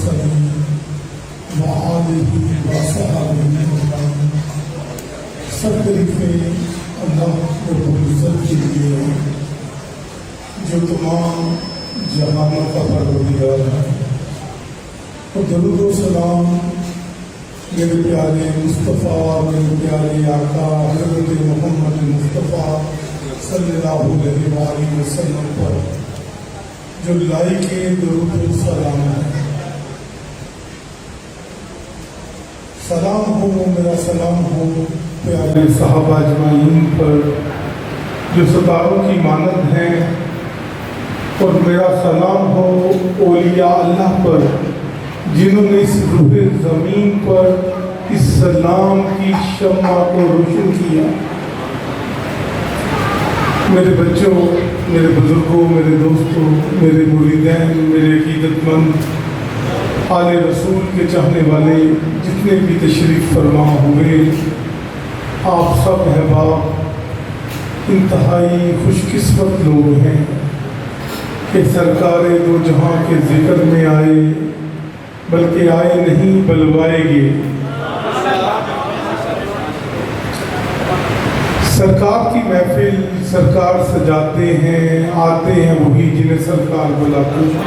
المرسلين وآله وصحبه أجمعين۔ سب تعریفیں اللہ رب العزت کے لیے جو تمام جہانوں کا پروردگار ہے، اور درود و سلام میرے پیارے مصطفیٰ، میرے پیارے آقا حضرت محمد مصطفیٰ صلی اللہ علیہ وآلہ وسلم پر جو لائق درود و سلام ہے۔ سلام ہو، میرا سلام ہو پیارے صحابہ اجمعین پر جو ستاروں کی مانند ہیں، اور میرا سلام ہو اولیاء اللہ پر جنہوں نے اس روح زمین پر اسلام کی شمع کو روشن کیا۔ میرے بچوں، میرے بزرگوں، میرے دوستوں، میرے مریدین، میرے عقیدت مند آل رسول کے چاہنے والے جتنے بھی تشریف فرما ہوئے، آپ سب احباب انتہائی خوش قسمت لوگ ہیں کہ سرکار دو جہاں کے ذکر میں آئے، بلکہ آئے نہیں بلوائے گے۔ سرکار کی محفل سرکار سجاتے ہیں، آتے ہیں وہی جنہیں سرکار بلاتے ہیں۔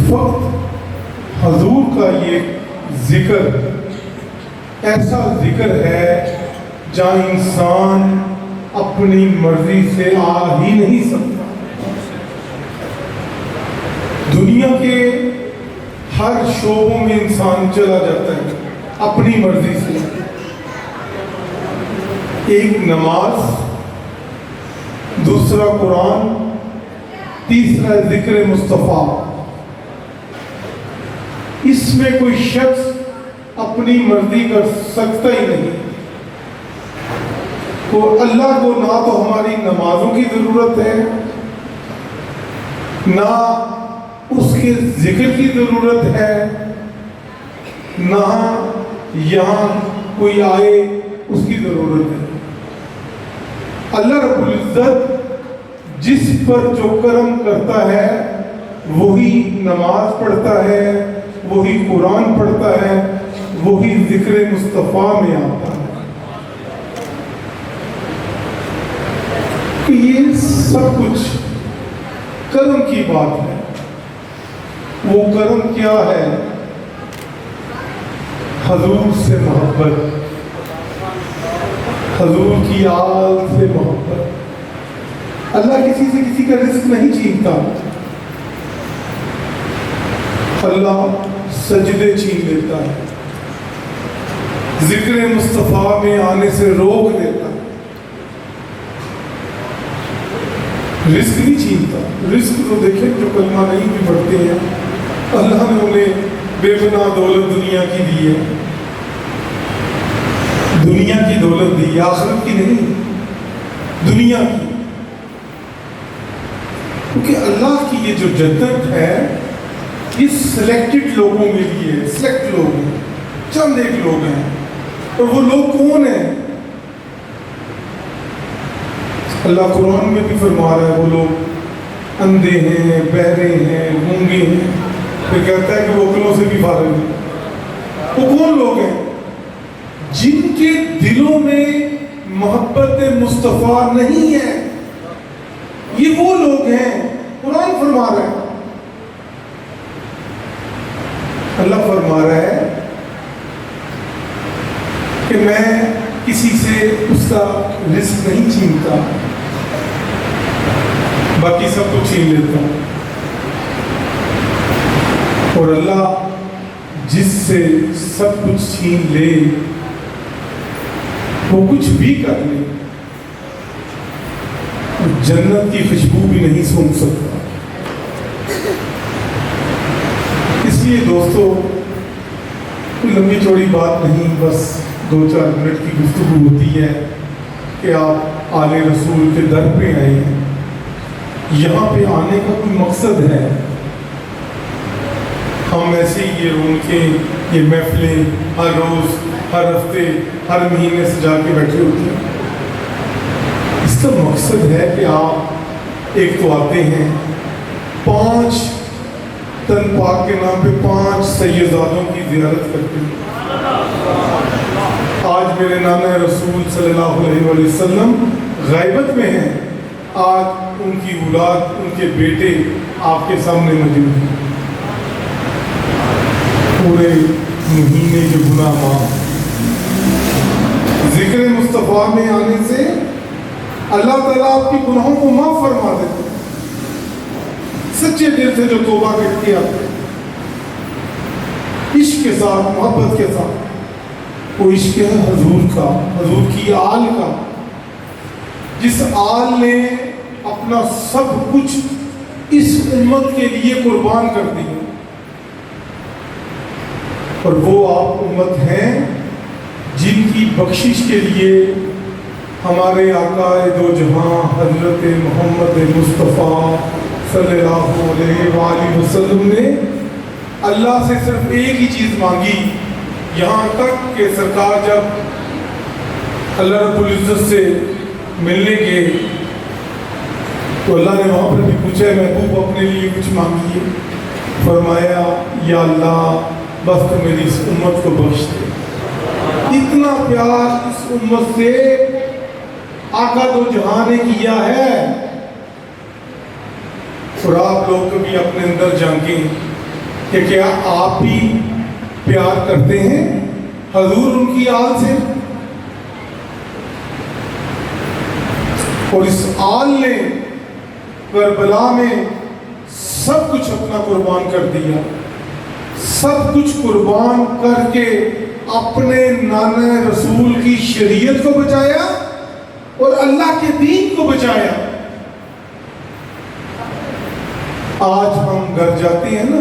فقط حضور کا یہ ذکر ایسا ذکر ہے جہاں انسان اپنی مرضی سے آ ہی نہیں سکتا۔ دنیا کے ہر شعبوں میں انسان چلا جاتا ہے اپنی مرضی سے۔ ایک نماز، دوسرا قرآن، تیسرا ذکر مصطفیٰ۔ اس میں کوئی شخص اپنی مرضی کر سکتا ہی نہیں۔ تو اللہ کو نہ تو ہماری نمازوں کی ضرورت ہے، نہ اس کے ذکر کی ضرورت ہے، نہ یہاں کوئی آئے اس کی ضرورت ہے۔ اللہ رب العزت جس پر جو کرم کرتا ہے وہی نماز پڑھتا ہے، وہی قرآن پڑھتا ہے، وہی ذکر مصطفیٰ میں آتا ہے۔ یہ سب کچھ کرم کی بات ہے۔ وہ کرم کیا ہے؟ حضور سے محبت، حضور کی آل سے محبت۔ اللہ کسی سے کسی کا رزق نہیں چھینتا، اللہ سجدے چھین لیتا ہے، ذکر مصطفیٰ میں آنے سے روک دیتا ہے۔ رزق نہیں چھینتا۔ رزق تو دیکھیں جو کلمہ نہیں بھی پڑھتے ہیں، اللہ نے انہیں بے گناہ دولت دنیا کی دی ہے، دنیا کی دولت دی، آخرت کی نہیں، دنیا کی۔ کیونکہ اللہ کی یہ جو جنت ہے یہ سلیکٹڈ لوگوں کے لیے، سلیکٹ لوگ ہیں، چند ایک لوگ ہیں۔ اور وہ لوگ کون ہیں؟ اللہ قرآن میں بھی فرما رہا ہے وہ لوگ اندھے ہیں، بہرے ہیں، گونگے ہیں، پھر کہتا ہے کہ وہ عقلوں سے بھی فارغ ہیں۔ وہ کون لوگ ہیں؟ جن کے دلوں میں محبت مصطفیٰ نہیں ہے، یہ وہ لوگ ہیں۔ قرآن فرما رہا ہے، اللہ فرما رہا ہے کہ میں کسی سے اس کا رزق نہیں چھینتا، باقی سب کچھ چھین لیتا ہوں۔ اور اللہ جس سے سب کچھ چھین لے، وہ کچھ بھی کر لے، جنت کی خوشبو بھی نہیں سونگ سکتا۔ اس لیے دوستو، لمبی چوڑی بات نہیں، بس 2-4 منٹ کی گفتگو ہوتی ہے کہ آپ آل رسول کے در پہ آئے ہیں۔ یہاں پہ آنے کا کوئی مقصد ہے؟ ہم ایسے ہی یہ روم کے یہ محفلیں ہر روز، ہر ہفتے، ہر مہینے سجا کے بیٹھے ہوتے ہیں۔ اس کا مقصد ہے کہ آپ ایک تو آتے ہیں، 5 تن پاک کے نام پہ 5 سیدزادوں کی زیارت کرتے ہیں۔ آج میرے نانا رسول صلی اللہ علیہ وسلم غیبت میں ہیں، آج ان کی اولاد، ان کے بیٹے آپ کے سامنے موجود ہیں۔ پورے مہینے کے گناہ معاف، ذکر مصطفیٰ میں آنے سے اللہ تعالیٰ آپ کے گناہوں کو معاف فرما دیتے ہیں۔ سچے دل سے جو توبہ کرتی ہے عشق کے ساتھ، محبت کے ساتھ، وہ عشق ہے حضور کا، حضور کی آل کا، جس آل نے اپنا سب کچھ اس امت کے لیے قربان کر دیا، اور وہ آپ امت ہیں جن کی بخشش کے لیے ہمارے آقا دو جہاں حضرت محمد مصطفیٰ صلی اللہ علیہ وآلہ وسلم نے اللہ سے صرف ایک ہی چیز مانگی، یہاں تک کہ سرکار جب اللہ رب العزت سے ملنے گئے تو اللہ نے وہاں پر بھی پوچھا محبوب اپنے لیے کچھ مانگیے، فرمایا یا اللہ بس تو میری اس امت کو بخش دے۔ اتنا پیار اس امت سے آقا دو جہاں نے کیا ہے۔ اور آپ لوگ کبھی اپنے اندر جھانکیں کہ کیا آپ بھی پیار کرتے ہیں حضور ان کی آل سے؟ اور اس آل نے کربلا میں سب کچھ اپنا قربان کر دیا، سب کچھ قربان کر کے اپنے نانا رسول کی شریعت کو بچایا اور اللہ کے دین کو بچایا۔ آج ہم گھر جاتے ہیں نا،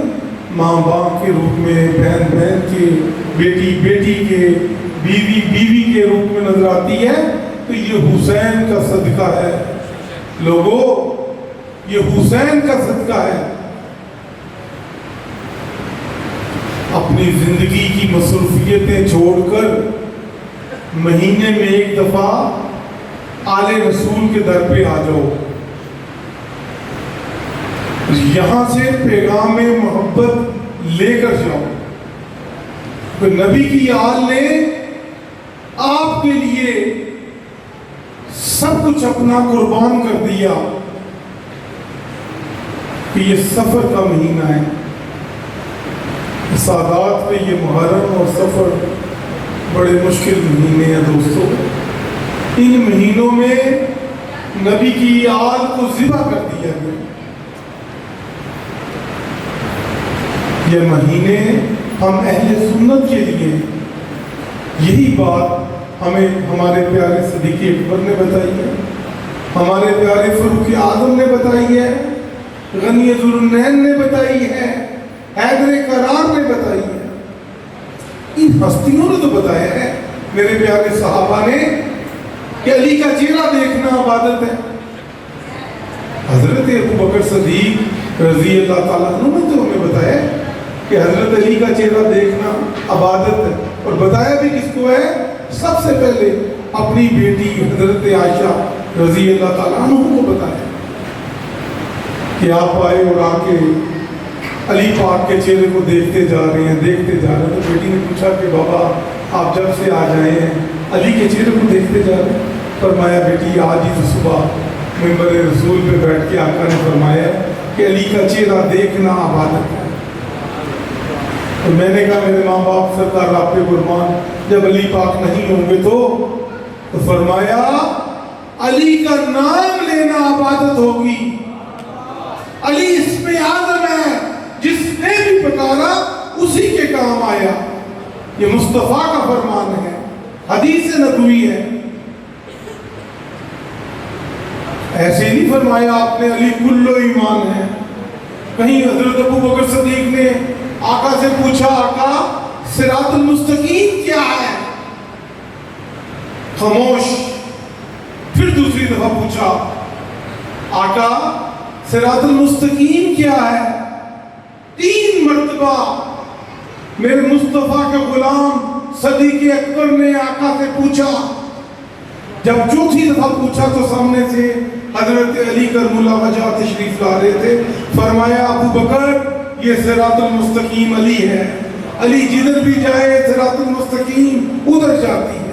ماں باپ کے روپ میں، بہن بہن کے، بیٹی بیٹی کے، بیوی بیوی کے روپ میں نظر آتی ہے، تو یہ حسین کا صدقہ ہے لوگوں، یہ حسین کا صدقہ ہے۔ اپنی زندگی کی مصروفیتیں چھوڑ کر مہینے میں ایک دفعہ آل رسول کے در پہ آ جاؤ، یہاں سے پیغام محبت لے کر جاؤ۔ تو نبی کی آل نے آپ کے لیے سب کچھ اپنا قربان کر دیا کہ یہ سفر کا مہینہ ہے، سادات پہ یہ محرم اور سفر بڑے مشکل مہینے ہیں دوستوں۔ ان مہینوں میں نبی کی آل کو ذبح کر دیا گیا۔ یہ مہینے ہم اہل سنت کے لیے، یہی بات ہمیں ہمارے پیارے صدیق اکبر نے بتائی ہے، ہمارے پیارے فاروق اعظم نے بتائی ہے، غنی ذوالنورین نے بتائی ہے، حیدر کرار نے بتائی ہے۔ ان ہستیوں نے تو بتایا ہے میرے پیارے صحابہ نے کہ علی کا چہرہ دیکھنا عبادت ہے۔ حضرت ابو بکر صدیق رضی اللہ تعالیٰ عنہ نے تو ہمیں بتایا کہ حضرت علی کا چہرہ دیکھنا عبادت ہے، اور بتایا بھی کس کو ہے؟ سب سے پہلے اپنی بیٹی حضرت عائشہ رضی اللہ تعالیٰ عنہ کو بتایا کہ آپ آئے اور آ کے علی پاک کے چہرے کو دیکھتے جا رہے ہیں، دیکھتے جا رہے ہیں۔ تو بیٹی نے پوچھا کہ بابا آپ جب سے آ جائے ہیں علی کے چہرے کو دیکھتے جا رہے ہیں؟ فرمایا بیٹی آج ہی تو صبح منبر رسول پہ بیٹھ کے آقا نے فرمایا کہ علی کا چہرہ دیکھنا عبادت ہے۔ تو میں نے کہا میرے ماں باپ سرکار آپ پہ قربان، جب علی پاک نہیں ہوں گے تو فرمایا علی کا نام لینا عبادت ہوگی۔ علی اسم اعظم ہے، جس نے بھی پکارا اسی کے کام آیا۔ یہ مصطفیٰ کا فرمان ہے، حدیث نبوی ہے۔ ایسے نہیں فرمایا آپ نے علی کلو ایمان ہے۔ کہیں حضرت ابو بکر صدیق نے آقا سے پوچھا آقا صراط المستقیم کیا ہے؟ خاموش۔ پھر دوسری دفعہ پوچھا آقا صراط المستقیم کیا ہے؟ 3 مرتبہ میرے مصطفیٰ کے غلام صدیق اکبر نے آقا سے پوچھا۔ جب چوتھی دفعہ پوچھا تو سامنے سے حضرت علی کرم اللہ وجہ تشریف لا رہے تھے۔ فرمایا ابو بکر یہ صراط المستقیم علی ہے. علی جدھر بھی جائے صراط المستقیم ادھر جاتی ہے.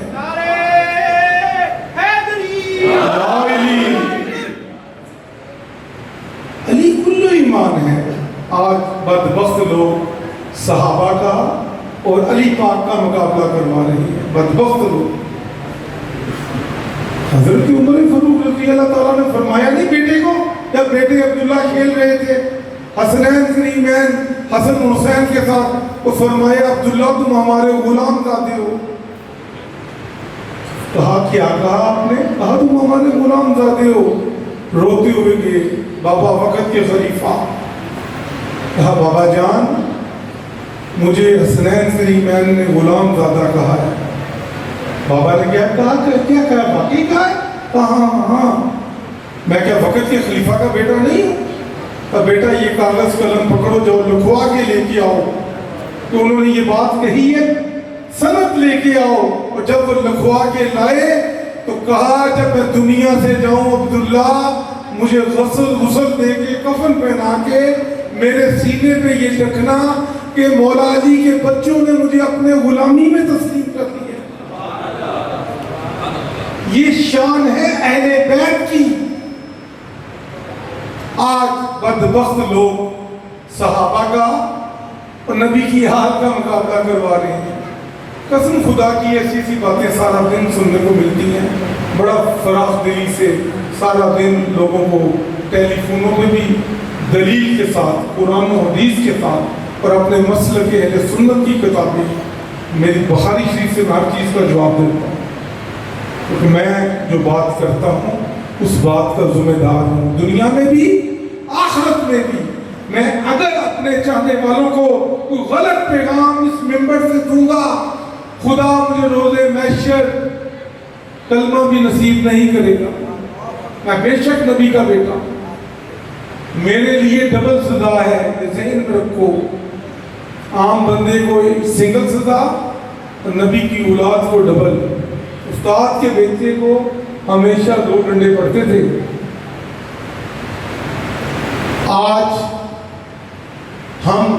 علی کلو ایمان ہے. آج بدبخت لوگ صحابہ کا اور علی پاک کا مقابلہ کروا رہی ہے. بدبخت لوگ. حضرت عمر فاروق رضی اللہ تعالیٰ نے فرمایا نہیں بیٹے کو, جب بیٹے عبداللہ کھیل رہے تھے حسنین کریمین حسن حسین کے ساتھ, وہ فرمایا عبداللہ تم ہمارے غلام زادے ہو. کہا کیا کہا آپ نے؟ کہا تم ہمارے غلام زادے ہو. روتے ہوئے گئے بابا وقت کے خلیفہ. کہا بابا جان مجھے حسنین کریمین نے غلام زادہ کہا ہے. بابا نے کیا کہا؟ کیا کہا؟ باقی کہا ہے؟ ہاں ہاں. میں کیا وقت کے خلیفہ کا بیٹا نہیں ہوں؟ بیٹا یہ کاغذ قلم پکڑو جو لکھوا کے لے کے آؤ. تو انہوں نے یہ بات کہی ہے, سند لے کے آؤ. اور جب وہ لکھوا کے لائے تو کہا جب میں دنیا سے جاؤں عبداللہ مجھے غسل دے کے کفن پہنا کے میرے سینے پہ یہ لکھنا کہ مولا علی کے بچوں نے مجھے اپنے غلامی میں تسلیم کر دیا. یہ شان ہے اہل بیت کی. آج بدبخت لوگ صحابہ کا اور نبی کی حال کا مقابلہ کروا رہے ہیں. قسم خدا کی ایسی ایسی باتیں سارا دن سننے کو ملتی ہیں. بڑا فراخ دلی سے سارا دن لوگوں کو ٹیلی فونوں پہ بھی دلیل کے ساتھ قرآن و حدیث کے ساتھ اور اپنے مسلک اہل سنت کی کتابیں میری بخاری شریف سے ہر چیز کا جواب دیتا ہوں. کیونکہ میں جو بات کرتا ہوں اس بات کا ذمہ دار ہوں, دنیا میں بھی آخرت میں بھی. میں اگر اپنے چاہنے والوں کو کوئی غلط پیغام اس ممبر سے دوں گا خدا مجھے روز محشر کلمہ بھی نصیب نہیں کرے گا. میں بے شک نبی کا بیٹا ہوں. میرے لیے ڈبل سزا ہے, ذہن میں رکھو. عام بندے کو سنگل سزا, نبی کی اولاد کو ڈبل. استاد کے بیٹے کو ہمیشہ 2 ڈنڈے پڑتے تھے. آج ہم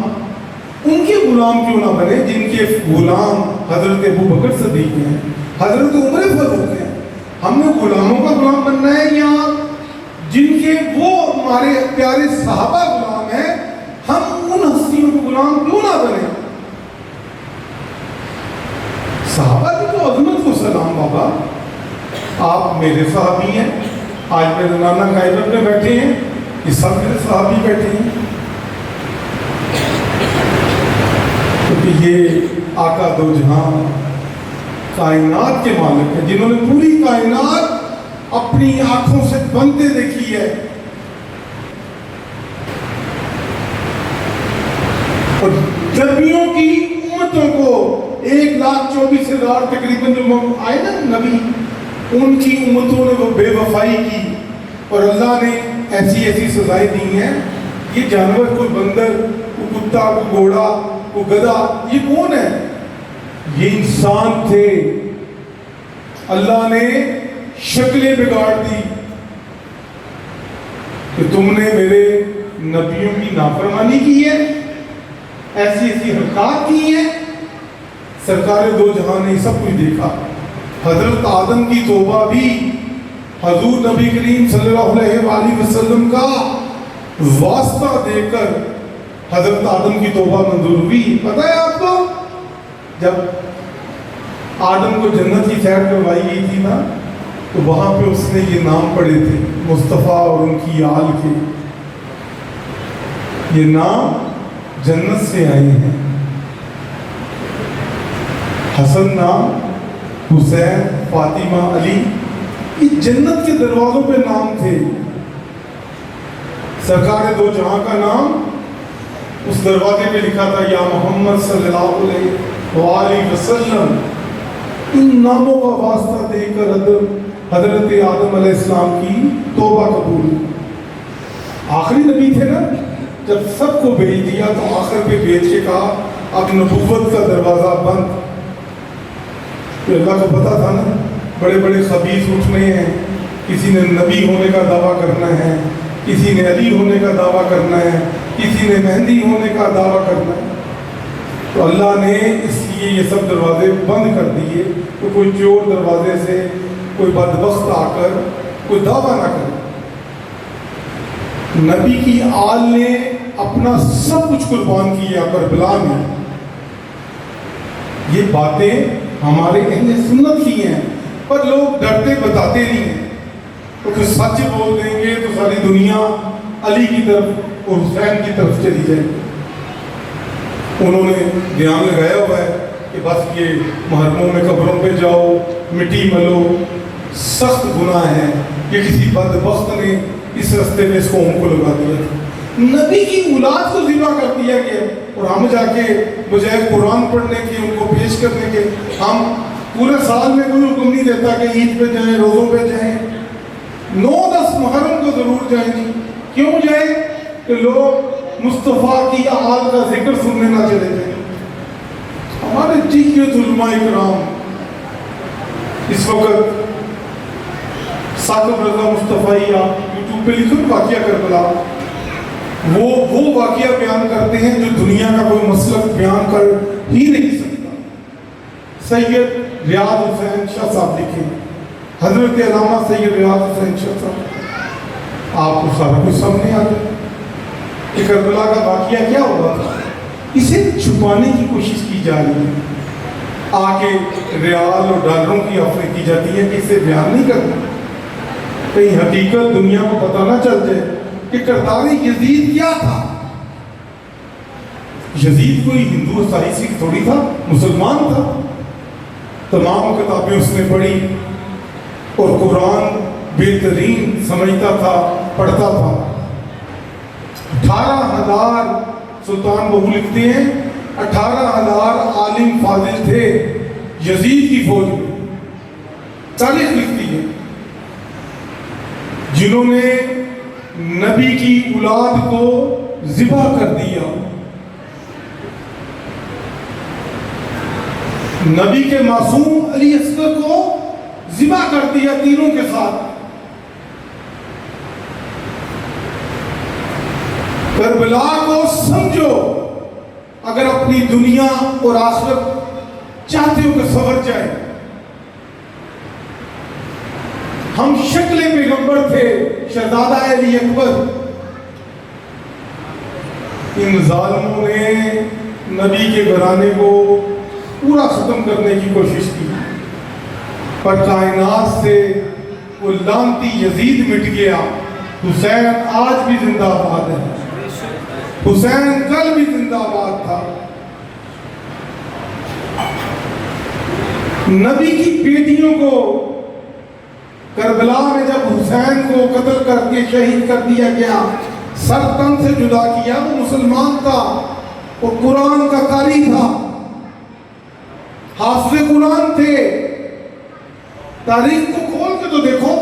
ان کے غلام کیوں نہ بنے جن کے غلام حضرت ابوبکر صدیق ہیں, حضرت عمر فاروق ہیں. ہم نے غلاموں کا غلام بننا ہے یا جن کے وہ ہمارے پیارے صحابہ غلام ہیں, ہم ان ہستیوں کو غلام کیوں نہ بنے؟ صحابہ کی تو عظمت کو سلام بابا. آپ میرے صحابی ہیں. آج میرے نانا خیبر میں بیٹھے ہیں, یہ سب میرے صحابی بیٹھے ہیں. کیونکہ یہ آقا دو جہاں کائنات کے مالک ہیں جنہوں نے پوری کائنات اپنی آنکھوں سے بنتے دیکھی ہے. اور نبیوں کی امتوں کو 1,24,000 تقریباً جو آئے نا نبی, ان کی امتوں نے وہ بے وفائی کی اور اللہ نے ایسی ایسی سزائیں دی ہیں. یہ جانور کوئی بندر, کوئی کتا, کوئی گھوڑا, کوئی گدھا, یہ کون ہے؟ یہ انسان تھے. اللہ نے شکلیں بگاڑ دی کہ تم نے میرے نبیوں کی نافرمانی کی ہے, ایسی ایسی حرکات کی ہیں. سرکار دو جہاں نے سب کچھ دیکھا. حضرت آدم کی توبہ بھی حضور نبی کریم صلی اللہ علیہ وآلہ وسلم کا واسطہ دے کر حضرت آدم کی توبہ منظور ہوئی. پتہ ہے آپ کو جب آدم کو جنت کی سیر کروائی گئی تھی نا تو وہاں پہ اس نے یہ نام پڑھے تھے مصطفیٰ اور ان کی آل کے. یہ نام جنت سے آئے ہیں. حسن نام, حسین, فاطمہ, علی, یہ جنت کے دروازوں پہ نام تھے. سرکار دو جہاں کا نام اس دروازے پہ لکھا تھا یا محمد صلی اللہ علیہ وآلہ وسلم. ان ناموں کا واسطہ دے کر حضرت آدم علیہ السلام کی توبہ قبول. آخری نبی تھے نا, جب سب کو بھیج دیا تو آخر پہ بھیج کے کہا اب نبوت کا دروازہ بند. تو اللہ کو پتا تھا نا بڑے بڑے خبیث اٹھنے ہیں, کسی نے نبی ہونے کا دعویٰ کرنا ہے, کسی نے علی ہونے کا دعویٰ کرنا ہے، کسی نے مہندی ہونے کا دعویٰ کرنا ہے۔ تو اللہ نے اس لیے یہ سب دروازے بند کر دیے کہ کوئی چور دروازے سے، کوئی بدبخت آ کر کوئی دعویٰ نہ کرے۔ نبی کی آل نے اپنا سب کچھ قربان کیا کربلا میں۔ یہ باتیں ہمارے اہل سنت کی ہیں، پر لوگ ڈرتے بتاتے نہیں ہیں، کیونکہ سچ بول دیں گے تو ساری دنیا علی کی طرف اور حسین کی طرف چلی جائے گی۔ انہوں نے دھیان لگایا ہوا ہے کہ بس یہ محرموں میں قبروں پہ جاؤ، مٹی ملو، سخت گناہ ہے کہ کسی بدبخت نے اس رستے میں اس قوم کو لگا دیا تھا۔ نبی کی اولاد کو ذبح کر دیا گیا، اور ہم جا کے بجائے قرآن پڑھنے کے، ان کو پیش کرنے کے، ہم پورے سال میں کوئی حکم نہیں دیتا کہ عید پہ جائیں، روزوں پہ جائیں، 9-10 محرم کو ضرور جائیں گی۔ کیوں جائیں؟ کہ لوگ مصطفیٰ کی آل کا ذکر سننے نہ چلے جائیں۔ ہمارے جیت علماء کرام اس وقت ثاقب رضا مصطفی، آپ یوٹیوب پہ لکھو واقعہ کربلا، وہ واقعہ بیان کرتے ہیں جو دنیا کا کوئی مسلک بیان کر ہی نہیں سکتا۔ سید ریاض حسین شاہ صاحب لکھیں، حضرت علامہ سید ریاض حسین شاہ صاحب، آپ کو سارا کچھ سامنے آ گیا کہ کربلا کا واقعہ کیا ہوا تھا۔ اسے چھپانے کی کوشش کی جا رہی ہے، آگے ریال اور ڈالروں کی آفریں کی جاتی ہے کہ اسے بیان نہیں کرنا، کہیں حقیقت دنیا کو پتہ نہ چل جائے کہ کردار یزید کیا تھا۔ یزید کوئی ہندو عیسائی سکھ تھوڑی تھا، مسلمان تھا۔ تمام کتابیں اس نے پڑھی اور قرآن بہترین سمجھتا تھا، پڑھتا تھا۔ 18,000 سلطان بہو لکھتے ہیں 18,000 عالم فاضل تھے یزید کی فوج میں، تاریخ لکھتی ہے، جنہوں نے نبی کی اولاد کو ذبح کر دیا۔ نبی کے معصوم علی اصغر کو ذبح کر دیا تینوں کے ساتھ۔ کربلا کو سمجھو، اگر اپنی دنیا اور آخرت چاہتے ہو کہ سنور جائے۔ ہم شکل پیغمبر تھے، شہزادہ علی اکبر، ان ظالموں نے نبی کے گھرانے کو پورا ختم کرنے کی کوشش کی، پر کائنات سے وہ لعنتی یزید مٹ گیا۔ حسین آج بھی زندہ باد ہے، حسین کل بھی زندہ باد تھا۔ نبی کی بیٹیوں کو کربلا میں جب حسین کو قتل کر کے شہید کر دیا گیا، سر تن سے جدا کیا، وہ مسلمان تھا، وہ قرآن کا قاری تھا، حافظ قرآن تھے۔ تاریخ کو کھول کے تو دیکھو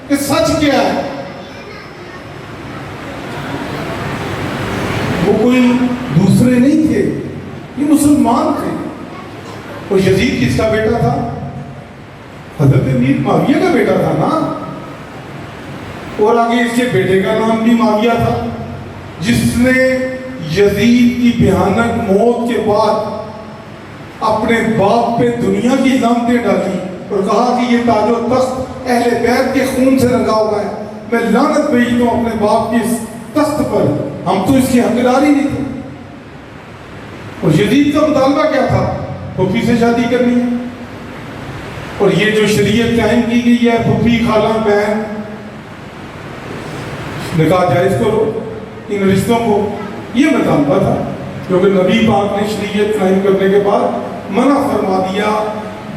کہ سچ کیا ہے۔ وہ کوئی دوسرے نہیں تھے، یہ مسلمان تھے۔ اور یزید کس کا بیٹا تھا؟ حضرت امیر معاویہ کا بیٹا تھا نا، اور آگے اس کے بیٹے کا نام بھی معاویہ تھا، جس نے یزید کی بھیانک موت کے بعد اپنے باپ پہ دنیا کی لعنتیں ڈالی اور کہا کہ یہ تاج و تخت اہل بیت کے خون سے رنگا ہوا ہے، میں لعنت بھیجتا ہوں اپنے باپ کی اس تخت پر، ہم تو اس کی حقدار ہی نہیں تھے۔ اور یزید کا مطالبہ کیا تھا؟ پھوپھی سے شادی کرنی ہے، اور یہ جو شریعت قائم کی گئی ہے، پھوپھی خالہ بہن نکاح جائز کرو ان رشتوں کو، یہ مطالبہ تھا، کیونکہ نبی پاک نے شریعت قائم کرنے کے بعد منع فرما دیا،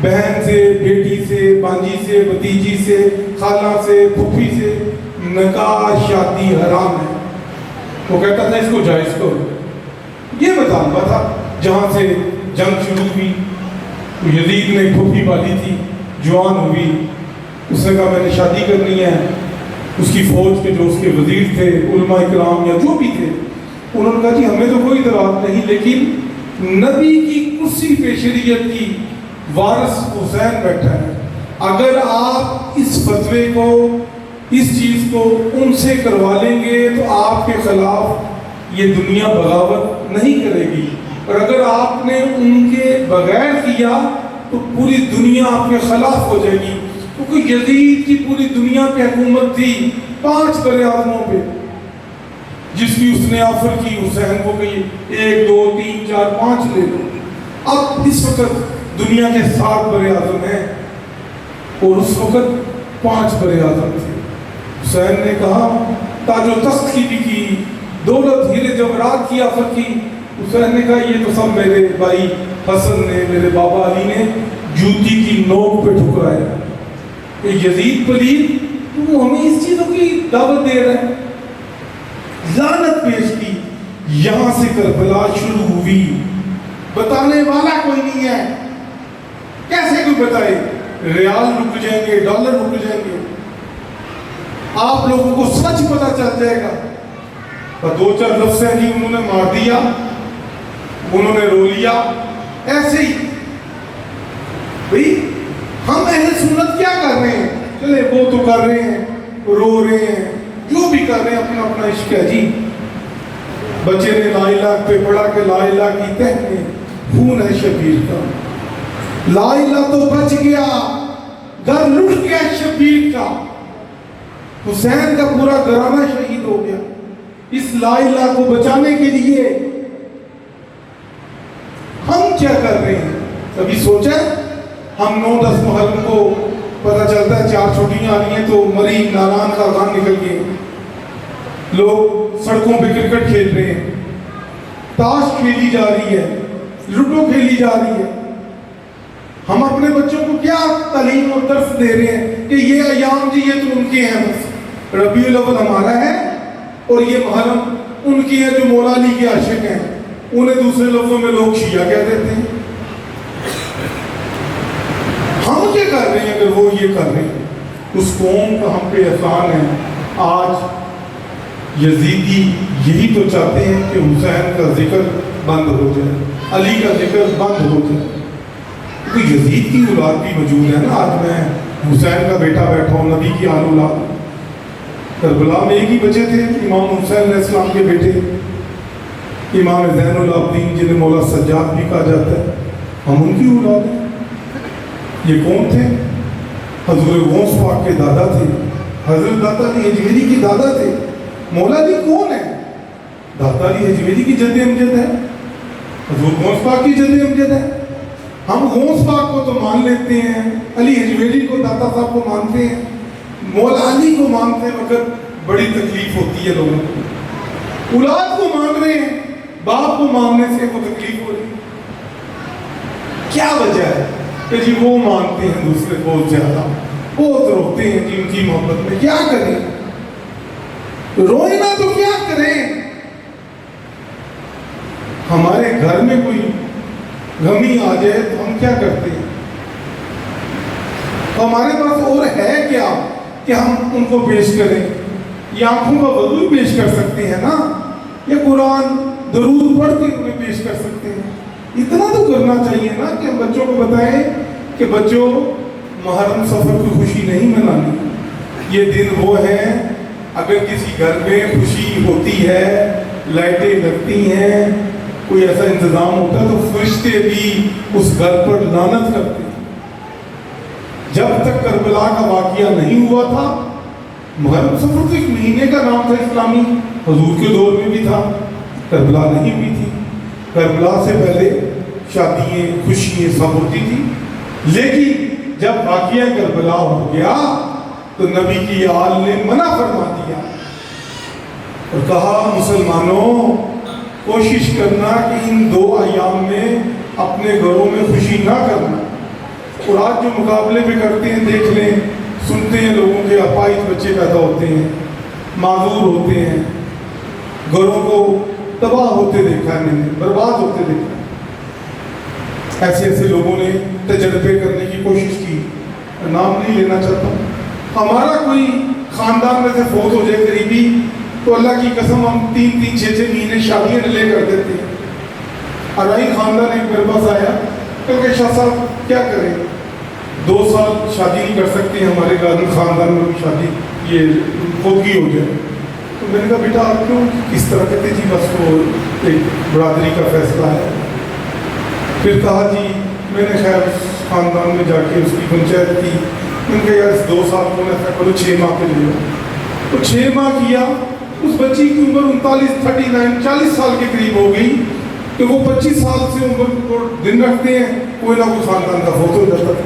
بہن سے، بیٹی سے، بانجی سے، بھتیجی سے، خالہ سے، پھوپھی سے نکاح شادی حرام ہے۔ وہ کہتا تھا اس کو جائز کرو، یہ مطالبہ تھا۔ جہاں سے جنگ شروع ہوئی، یزید نے پھوپھی پالی تھی، جوان ہوئی، اس نے کہا میں نے شادی کرنی ہے۔ اس کی فوج کے جو اس کے وزیر تھے، علماء کرام یا جو بھی تھے، انہوں نے کہا جی ہمیں تو کوئی اعتراض نہیں، لیکن نبی کی کرسی پہ شریعت کی وارث حسین بیٹھا ہے، اگر آپ اس فتوے کو اس چیز کو ان سے کروا لیں گے تو آپ کے خلاف یہ دنیا بغاوت نہیں کرے گی، اور اگر آپ نے ان کے بغیر کیا تو پوری دنیا آپ کے خلاف ہو جائے گی، کیونکہ یزید کی پوری دنیا پہ حکومت تھی 5 بر اعظموں پہ، جس کی اس نے آفر کی حسین کو کہ 1 2 3 4 5 لے لو۔ اب اس وقت دنیا کے 7 بر اعظم ہیں اور اس وقت 5 بر اعظم تھے۔ حسین نے کہا تاج و تخت کی بھی کی، دولت ہیرے جواہرات کی آفر کی۔ حسین نے کہا یہ تو سب میرے بھائی حسن نے، میرے بابا علی نے جوتی کی نوک پہ ٹھکرایا۔ کہ یزید پلید تو ہمیں اس چیزوں کی دعوت دے رہا ہے۔ لعنت پیش کی۔ یہاں سے کربلا شروع ہوئی، بتانے والا کوئی نہیں ہے۔ کیسے کوئی بتائے؟ ریال رک جائیں گے، ڈالر رک جائیں گے، آپ لوگوں کو سچ پتا چل جائے گا۔ اور 2-4 لفظ ہیں جی انہوں نے مار دیا، انہوں نے رو لیا، ایسے ہی۔ بھئی ہم اہل سنت کیا کر رہے ہیں؟ چلے وہ تو کر رہے ہیں، رو رہے ہیں، جو بھی کر رہے ہیں، اپنا اپنا عشق ہے جی۔ بچے نے لا الہ پہ پڑھا کہ لا الہ کی تہ میں خون ہے شبیر کا، لا الہ تو بچ گیا، گھر لٹ گیا شبیر کا۔ حسین کا پورا گھرانہ شہید ہو گیا اس لا الہ کو بچانے کے لیے۔ ہم کیا کر رہے ہیں؟ کبھی سوچا؟ ہم 9-10 محرم کو پتہ چلتا ہے 4 چھٹیاں آ رہی ہیں تو مریم ناران کا اذان نکل گئے، لوگ سڑکوں پہ کرکٹ کھیل رہے ہیں، تاش کھیلی جا رہی ہے، لوڈو کھیلی جا رہی ہے۔ ہم اپنے بچوں کو کیا تعلیم اور درس دے رہے ہیں کہ یہ ایام جی یہ تو ان کے ہیں، بس ربیع الاول ہمارا ہے اور یہ محرم ان کی ہے جو مولا علی کے عاشق ہیں، انہیں دوسرے لفظوں میں لوگ شیعہ کہہ دیتے ہیں۔ ہم کیا کر رہے ہیں اگر وہ یہ کر رہے ہیں؟ اس قوم کا ہم پہ احسان ہے۔ آج یزیدی یہی تو چاہتے ہیں کہ حسین کا ذکر بند ہو جائے، علی کا ذکر بند ہو جائے۔ تو یزید کی اولاد بھی موجود ہے نا، آج میں حسین کا بیٹا بیٹھا ہوں، نبی کی آل اولاد۔ کربلا میں ایک ہی بچے تھے، امام حسین علیہ السلام کے بیٹے امام زین العابدین، جنہیں مولا سجاد بھی کہا جاتا ہے، ہم ان کی اولاد ہیں۔ یہ کون تھے؟ حضور غوث پاک کے دادا تھے، حضرت داتا علی حجویری کی دادا تھے۔ مولا علی کون ہے؟ داتا علی حجویری کی جد امجد ہے، حضور غوث پاک کی جد امجد ہے۔ ہم غوث پاک کو تو مان لیتے ہیں، علی حجویری کو داتا صاحب کو مانتے ہیں، مولا علی کو مانتے ہیں، مگر بڑی تکلیف ہوتی ہے لوگوں کو۔ اولاد کو مان رہے ہیں، باپ کو ماننے سے وہ تکلیف ہو رہی ہے۔ کیا وجہ ہے؟ کہ جی وہ مانتے ہیں دوسرے بہت زیادہ، بہت روتے ہیں جی ان کی محبت میں۔ کیا کریں؟ روئے نا تو کیا کریں؟ ہمارے گھر میں کوئی غمی آ جائے تو ہم کیا کرتے ہیں؟ ہمارے پاس اور ہے کیا کہ ہم ان کو پیش کریں؟ یہ آنکھوں کا وضو پیش کر سکتے ہیں نا، یا قرآن درود پڑھ کے انہیں پیش کر سکتے ہیں۔ اتنا تو کرنا چاہیے نا کہ ہم بچوں کو بتائیں کہ بچوں محرم سفر کی خوشی نہیں منانی، یہ دن وہ ہے اگر کسی گھر میں خوشی ہوتی ہے، لائٹیں لگتی ہیں، کوئی ایسا انتظام ہوتا ہے تو فرشتے بھی اس گھر پر لعنت کرتے ہیں۔ جب تک کربلا کا واقعہ نہیں ہوا تھا، محرم سفر تو ایک مہینے کا نام تھا اسلامی، حضور کے دور میں بھی تھا، کربلا نہیں ہوئی تھی۔ کربلا سے پہلے شادیاں خوشیاں سب ہوتی تھی، لیکن جب واقعہ کربلا ہو گیا تو نبی کی آل نے منع فرما دیا اور کہا مسلمانوں کوشش کرنا کہ ان 2 ایام میں اپنے گھروں میں خوشی نہ کرنا۔ اور آج جو مقابلے بھی کرتے ہیں دیکھ لیں، سنتے ہیں لوگوں کے اپاہج بچے پیدا ہوتے ہیں، معذور ہوتے ہیں، گھروں کو تباہ ہوتے دیکھا ہے، میں نے برباد ہوتے دیکھا ہے۔ ایسے ایسے لوگوں نے تجربے کرنے کی کوشش کی، نام نہیں لینا چاہتا ہوں۔ ہمارا کوئی خاندان میں سے فوت ہو جائے قریبی تو اللہ کی قسم ہم 3-3 6-6 مہینے شادیاں ڈیلے کر دیتے ہیں۔ ارائی خاندان ایک میرے پاس آیا کہ شاہ صاحب کیا کریں؟ 2 سال شادی نہیں کر سکتے ہیں، ہمارے خاندان میں شادی یہ خودگی ہو جائے. تو میں نے کہا بیٹا آپ کیوں کس طرح کہتے جی بس وہ ایک برادری کا فیصلہ ہے. پھر کہا جی میں نے خیر خاندان میں جا کے اس کی پنچایت کی. میں نے کہا یار 2 سال کو میں کرو 6 ماہ کے لیے. تو 6 ماہ کیا. اس بچی کی عمر 39 40 سال کے قریب ہو گئی. تو وہ 25 سال سے عمر کو دن رکھتے ہیں، کوئی نہ کوئی خاندان کا فوت ہو جاتا تھا.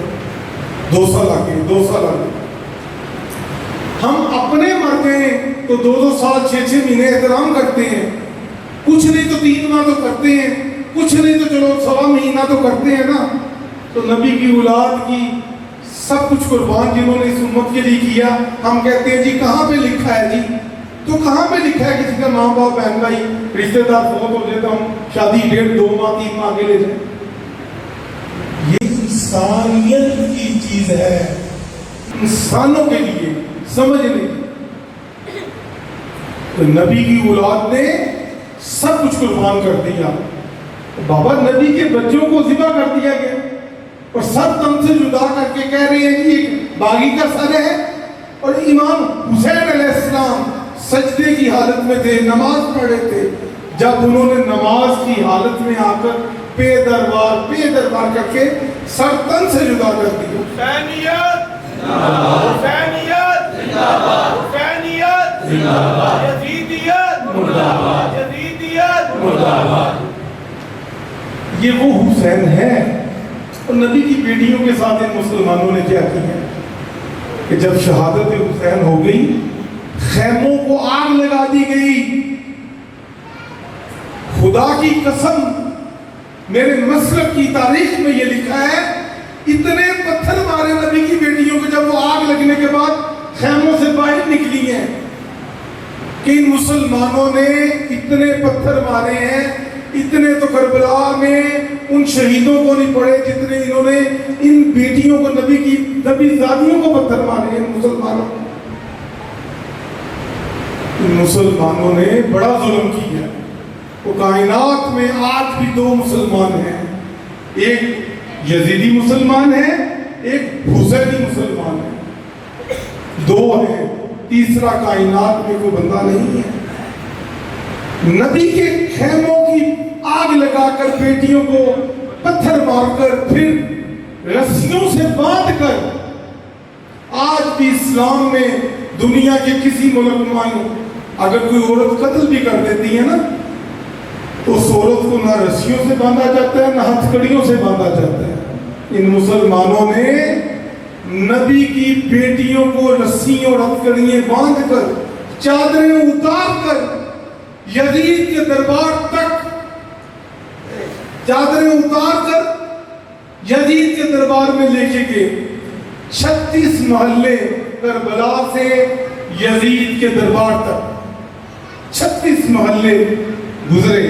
2 سال آگے ہم اپنے مر گئے تو 2 سال 6 مہینے احترام کرتے ہیں. کچھ نہیں تو 3 ماہ تو کرتے ہیں، کچھ نہیں تو چلو 1.25 مہینہ تو کرتے ہیں نا. تو نبی کی اولاد کی سب کچھ قربان جنہوں نے اس امت کے لیے کیا. ہم کہتے ہیں جی کہاں پہ لکھا ہے جی؟ تو کہاں پہ لکھا ہے کسی کا ماں باپ بہن بھائی رشتے دار فوت ہو جائے تو ہم شادی 1.5 2 ماہ 3 ماہ آگے لے جائیں؟ یہ انسانیت کی چیز ہے، انسانوں کے لیے سمجھنے. تو نبی کی اولاد نے سب کچھ قربان کر دیا. بابا نبی کے بچوں کو ذبح کر دیا گیا اور سب تن سے جدا کر کے کہہ رہے ہیں کہ ایک باغی کا سر ہے. اور امام حسین علیہ السلام سجدے کی حالت میں تھے، نماز پڑھ رہے تھے. جب انہوں نے نماز کی حالت میں آ کر پے دربار کر کے سر تن سے جدا کر دیا. حسینیت حسینیت حسینیت یزیدیت یزیدیت یہ وہ حسین ہے. اور نبی کی بیٹیوں کے ساتھ ان مسلمانوں نے کیا کیا کہ جب شہادت حسین ہو گئی خیموں کو آگ لگا دی گئی. خدا کی قسم میرے مسلک کی تاریخ میں یہ لکھا ہے اتنے پتھر مارے نبی کی بیٹیوں کو جب وہ آگ لگنے کے بعد خیموں سے باہر نکلی ہیں کہ ان مسلمانوں نے اتنے پتھر مارے ہیں. اتنے تو کربلا میں ان شہیدوں کو نہیں پڑے جتنے انہوں نے ان بیٹیوں کو نبی زادیوں کو پتھر مارے ہیں. مسلمانوں نے بڑا ظلم کیا. وہ کائنات میں آج بھی 2 مسلمان ہیں، ایک یزیدی مسلمان ہے، ایک حسینی مسلمان ہے. 2 ہیں، تیسرا کائنات میں کوئی بندہ نہیں ہے. نبی کے خیموں کی آگ لگا کر بیٹیوں کو پتھر مار کر پھر رسیوں سے باندھ کر آج بھی اسلام میں دنیا کے کسی ملک میں اگر کوئی عورت قتل بھی کر دیتی ہے نا تو اس عورت کو نہ رسیوں سے باندھا جاتا ہے نہ ہتھکڑیوں سے باندھا جاتا ہے. ان مسلمانوں نے نبی کی بیٹیوں کو رسیوں اور ہتھکڑیاں باندھ کر چادریں اتار کر یزید کے دربار تک چادریں اتار کر یزید کے دربار میں لے کے گئے. 36 محلے کربلا سے یزید کے دربار تک 36 محلے گزرے.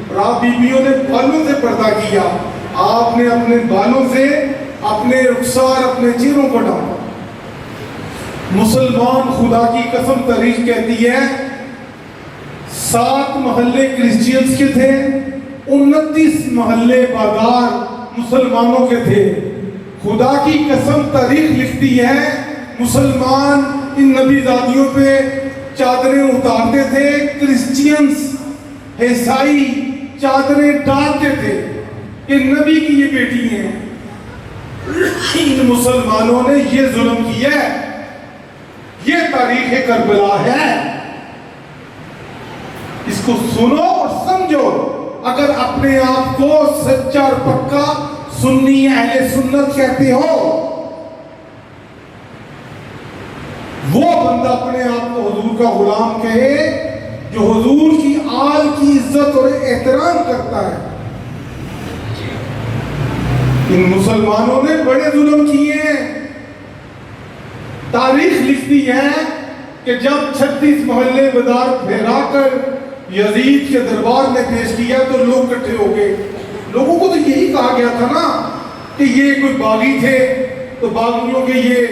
اور آپ بیویوں نے بالوں سے پردہ کیا. آپ نے اپنے بالوں سے اپنے رخسار اپنے چہروں کو ڈھانپا. مسلمان خدا کی قسم تاریخ کہتی ہے 7 محلے کرسچینز کے تھے، 29 محلے بازار مسلمانوں کے تھے. خدا کی قسم تاریخ لکھتی ہے مسلمان ان نبی زادیوں پہ چادریں اتارتے تھے، کرسچینز عیسائی چادریں ڈالتے تھے کہ نبی کی یہ بیٹی ہیں. ان مسلمانوں نے یہ ظلم کیا ہے. یہ تاریخ کربلا ہے. اس کو سنو اور سمجھو. اگر اپنے آپ کو سچا اور پکا سنی اہل سنت کہتے ہو وہ بندہ اپنے آپ کو حضور کا غلام کہے جو حضور کی آل کی عزت اور احترام کرتا ہے. ان مسلمانوں نے بڑے ظلم کیے ہیں. تاریخ لکھتی ہے کہ جب 36 محلے بازار پھیرا کر یزید کے دربار میں پیش کیا تو لوگ اکٹھے ہو گئے. لوگوں کو تو یہی کہا گیا تھا نا کہ یہ کوئی باغی تھے تو باغیوں کے یہ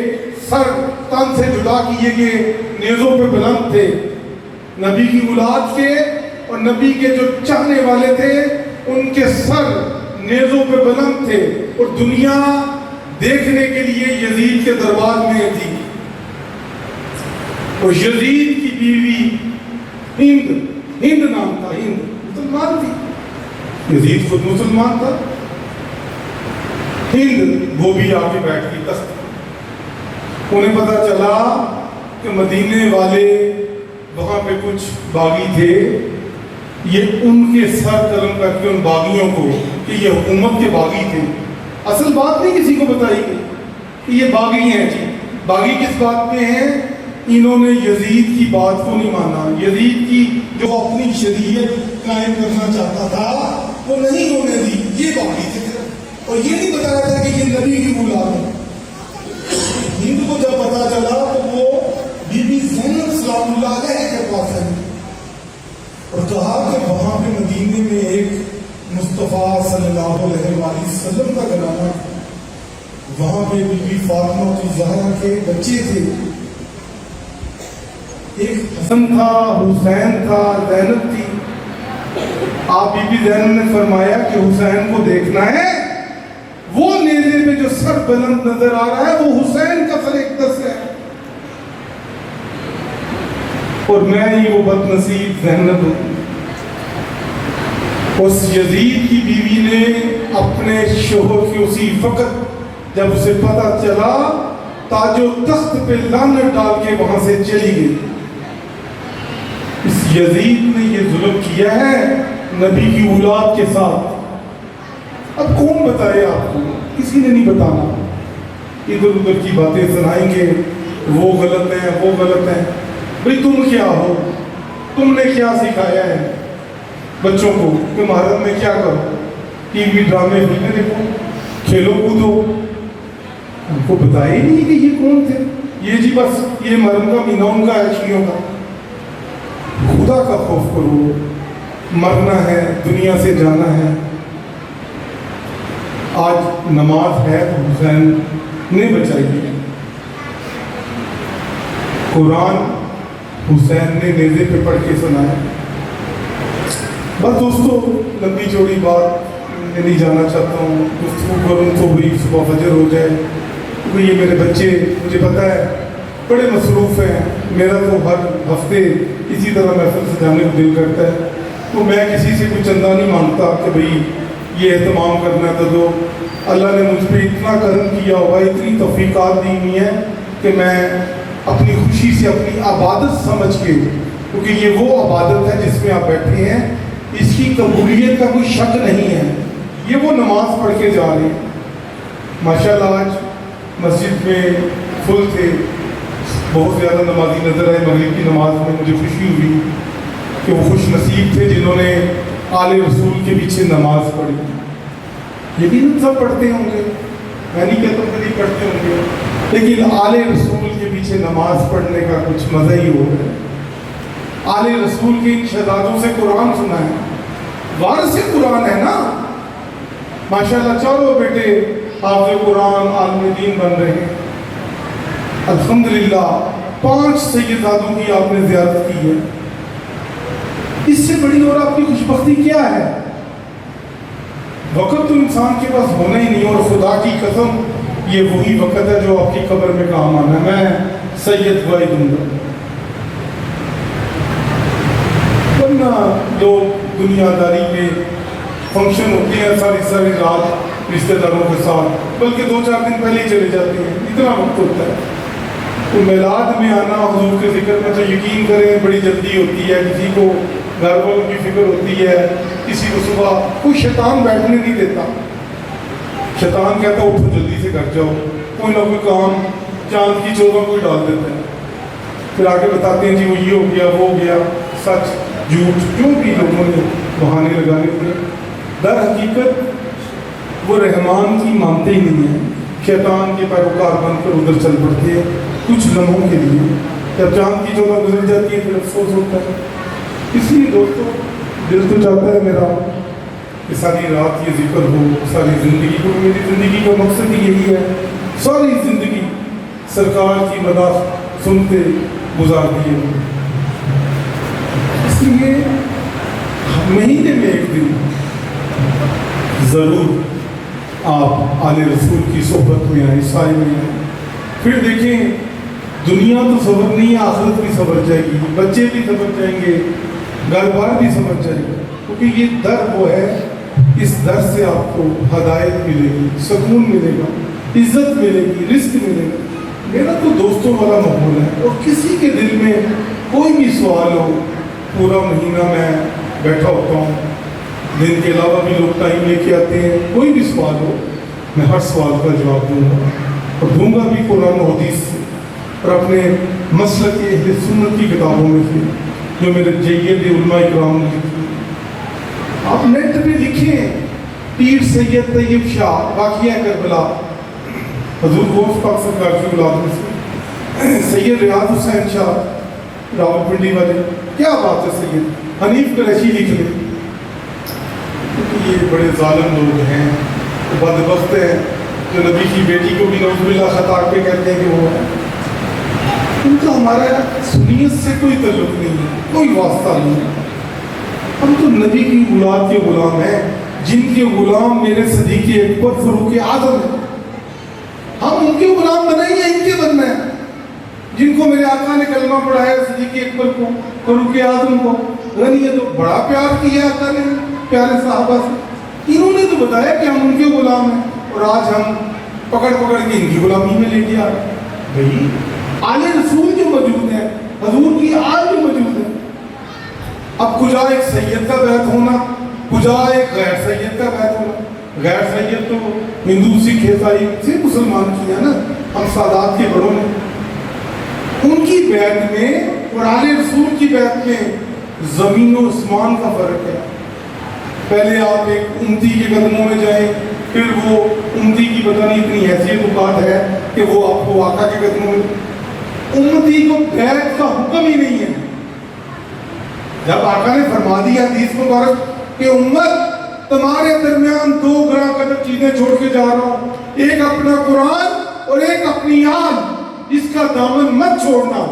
سر تن سے جدا کیے گئے نیزوں پہ بلند تھے. نبی کی اولاد کے اور نبی کے جو چاہنے والے تھے ان کے سر نیزوں پہ بلند تھے. اور دنیا دیکھنے کے لیے یزید کے دربار میں تھی. اور یزید کی بیوی ہند نام تھا، ہند مسلمان تھی، یزید خود مسلمان تھا. ہند وہ بھی آ کے بیٹھ گئی تخت. انہیں پتا چلا کہ مدینے والے وہاں پہ کچھ باغی تھے، یہ ان کے سر قلم کر کے ان باغیوں کو کہ یہ حکومت کے باغی تھے. اصل بات نہیں کسی کو بتائی گئی کہ یہ باغی ہیں. جی باغی کس بات پہ ہیں؟ انہوں نے یزید کی بات کو نہیں مانا. یزید کی جو اپنی شریعت قائم کرنا چاہتا تھا وہ نہیں ہونے دی. یہ باغی تھے اور یہ نہیں بتایا تھا کہ یہ نبی کی اولاد ہے. ہند کو جب پتا چلا تو وہ بی بی زینب سلام اللہ علیہ کے پاس آئی اور کہا کہ وہاں پہ مدینے میں ایک مصطفیٰ صلی اللہ علیہ وآلہ وسلم کا گھرانہ تھا. وہاں پہ بی بی فاطمہ الزہرا کے بچے تھے. ایک حسن تھا، حسین تھا، زینب تھی. آپ بی بی زینب نے فرمایا کہ حسین کو دیکھنا ہے، وہ نیزے پہ جو سر بلند نظر آ رہا ہے وہ حسین کا سر اقدس ہے. اور میں ہی وہ بد نصیب زینب ہوں. اس یزید کی بیوی نے اپنے شوہر کی اسی وقت جب اسے پتا چلا تاج و تخت پہ لعنت ڈال کے وہاں سے چلی گئی. اس یزید نے یہ ظلم کیا ہے نبی کی اولاد کے ساتھ. اب کون بتائے آپ کو؟ کسی نے نہیں بتانا. ادھر ادھر کی باتیں سنائیں گے، وہ غلط ہیں وہ غلط ہیں. بھئی تم کیا ہو؟ تم نے کیا سکھایا ہے بچوں کو کہ محرم میں کیا کرو؟ ٹی وی ڈرامے فلمیں دیکھو، کھیلو کودو. ان کو بتایا ہی نہیں کہ یہ کون تھے. یہ جی بس یہ محرم کا مہینہ ان کا ہے شیعوں کا. خدا کا خوف کرو. مرنا ہے، دنیا سے جانا ہے. آج نماز ہے تو حسین نے بچائی ہے. قرآن حسین نے نیزے پہ پڑھ کے سنایا. بس دوستو لمبی چوڑی بات میں نہیں جانا چاہتا ہوں. گفتگو کروں تو بھی صبح فجر ہو جائے. کیونکہ یہ میرے بچے مجھے پتہ ہے بڑے مصروف ہیں. میرا تو ہر ہفتے اسی طرح محفل سجانے کو دل کرتا ہے. تو میں کسی سے کوئی چندہ نہیں مانگتا کہ بھئی یہ اہتمام کرنا تو دو. اللہ نے مجھ پہ اتنا کرم کیا ہوا، اتنی توفیقات دی ہوئی ہیں کہ میں اپنی خوشی سے اپنی عبادت سمجھ کے، کیونکہ یہ وہ عبادت ہے جس میں آپ بیٹھے ہیں، اس کی قبولیت کا کوئی شک نہیں ہے. یہ وہ نماز پڑھ کے جا رہے ہیں. ماشاءاللہ آج مسجد میں فل تھے، بہت زیادہ نمازی نظر آئے. مغرب کی نماز میں مجھے خوشی ہوئی کہ وہ خوش نصیب تھے جنہوں نے آل رسول کے پیچھے نماز پڑھی. یقیناً سب پڑھتے ہوں گے، میں نہیں کہتا کہ نہیں پڑھتے ہوں گے، لیکن آل رسول کے پیچھے نماز پڑھنے کا کچھ مزہ ہی ہو ہے. آل رسول کے ان شہزادوں سے قرآن سنا ہے. وارث قرآن ہے نا. ماشاءاللہ چاروں بیٹے حافظ قرآن عالم دین بن رہے ہیں. الحمدللہ 5 سیدزادوں کی آپ نے زیارت کی ہے. اس سے بڑی اور آپ کی خوش بختی کیا ہے؟ وقت تو انسان کے پاس ہونا ہی نہیں. اور خدا کی قسم یہ وہی وقت ہے جو آپ کی قبر میں کام آنا ہے. میں سید گواہی دوں گا. ورنہ لوگ دنیا داری کے فنکشن ہوتے ہیں ساری رات رشتہ داروں کے ساتھ، بلکہ 2-4 دن پہلے ہی چلے جاتے ہیں. اتنا وقت ہوتا ہے. تو میلاد میں آنا، حضور کے ذکر میں تو یقین کریں بڑی جلدی ہوتی ہے. کسی کو گھر والوں کی فکر ہوتی ہے، کسی کو صبح کوئی شیطان بیٹھنے نہیں دیتا. شیطان کہتا اٹھو جلدی سے گھر جاؤ، کوئی نہ کوئی کام چاند کی چودہ کوئی ڈال دیتا ہے. پھر آگے بتاتے ہیں جی وہ یہ ہو گیا وہ ہو گیا. سچ جھوٹ جو بھی لوگوں نے بہانے لگانے تھے، در حقیقت وہ رحمان کی مانتے ہی نہیں ہیں. شیطان کے پیروکار بن کر ادھر چل پڑتے ہیں کچھ لمحوں کے لیے. جب چاند کی چودہ گزر جاتی ہے پھر افسوس ہوتا ہے. اس لیے دوستو دل تو چاہتا ہے میرا کہ ساری رات یہ ذکر ہو، ساری زندگی کو. میری زندگی کا مقصد ہی یہی ہے. ساری زندگی سرکار کی مداح سنتے گزار دیے. اس لیے مہینے میں ایک دن ضرور آپ آل رسول کی صحبت میں آئیں، سائے میں آئیں. پھر دیکھیں دنیا تو سبر نہیں ہے، آخرت بھی سبر جائے گی، بچے بھی سبر جائیں گے، گھر بار بھی سبر جائے گا. کیونکہ یہ در وہ ہے، اس در سے آپ کو ہدایت ملے گی، سکون ملے گا، عزت ملے گی، رزق ملے گا. میرا تو دوستوں والا ماحول ہے، اور کسی کے دل میں کوئی بھی سوال ہو، پورا مہینہ میں بیٹھا ہوتا ہوں، دن کے علاوہ بھی لوگ ٹائم لے کے آتے ہیں، کوئی بھی سوال ہو میں ہر سوال کا جواب دوں گا، اور دوں گا بھی قرآن و حدیث سے، اور اپنے مسلک اہل سنت کی کتابوں میں سے جو میرے جید علماء اکرام نے لکھی. آپ نیٹ پہ لکھیں پیر سید طیب شاہ واقعہ کربلا، حضور غوث پاک سرکار کی اولاد میں سے سید ریاض حسین شاہ راولپنڈی والے، کیا بات ہے سید حنیف قریشی لکھ لیں. کیونکہ یہ بڑے ظالم لوگ ہیں، بدبخت ہیں، جو نبی کی بیٹی کو بھی نعوذ باللہ خطا کے کہتے ہیں کہ وہ ہے. ان کا ہمارا سنیت سے کوئی تعلق نہیں ہے، کوئی واسطہ نہیں ہے. ہم تو نبی کی اولاد کے غلام ہیں، جن کے غلام میرے صدیق اکبر فاروق اعظم ہیں. ہم ان کے غلام بنائیں یا ان کے بننا ہے؟ جن کو میرے آقا نے کلمہ پڑھایا صدیق اکبر کو، فاروق اعظم کو، غنی ہے تو بڑا پیار کیا آقا نے پیارے صحابہ سے. انہوں نے تو بتایا کہ ہم ان کے غلام ہیں، اور آج ہم پکڑ پکڑ کے ان کی غلامی میں لے کے آ رہے ہیں. بھائی آل رسول جو موجود ہیں، حضور کی آل جو موجود ہے، اب کجا ایک سید کا بیعت ہونا، کجا ایک غیر سید کا بیعت ہونا. غیر سید تو ہندو سکھ عیسائی سے مسلمان کیا نا ہم سادات کے بڑوں نے. ان کی بیعت میں اور آل رسول کی بیعت میں زمین و آسمان کا فرق ہے. پہلے آپ ایک امتی کے قدموں میں جائیں، پھر وہ امتی کی پتہ نہیں اتنی حیثیت و بات ہے کہ وہ آپ کو آقا کے قدموں میں. امتی کو بیعت کا حکم ہی نہیں ہے. جب آقا نے فرما دیا حدیث مبارک کہ امت تمہارے درمیان دو گراں قدر چیزیں چھوڑ کے جا رہا ہوں، ایک اپنا قرآن اور ایک اپنی آل، اس کا دامن مت چھوڑنا.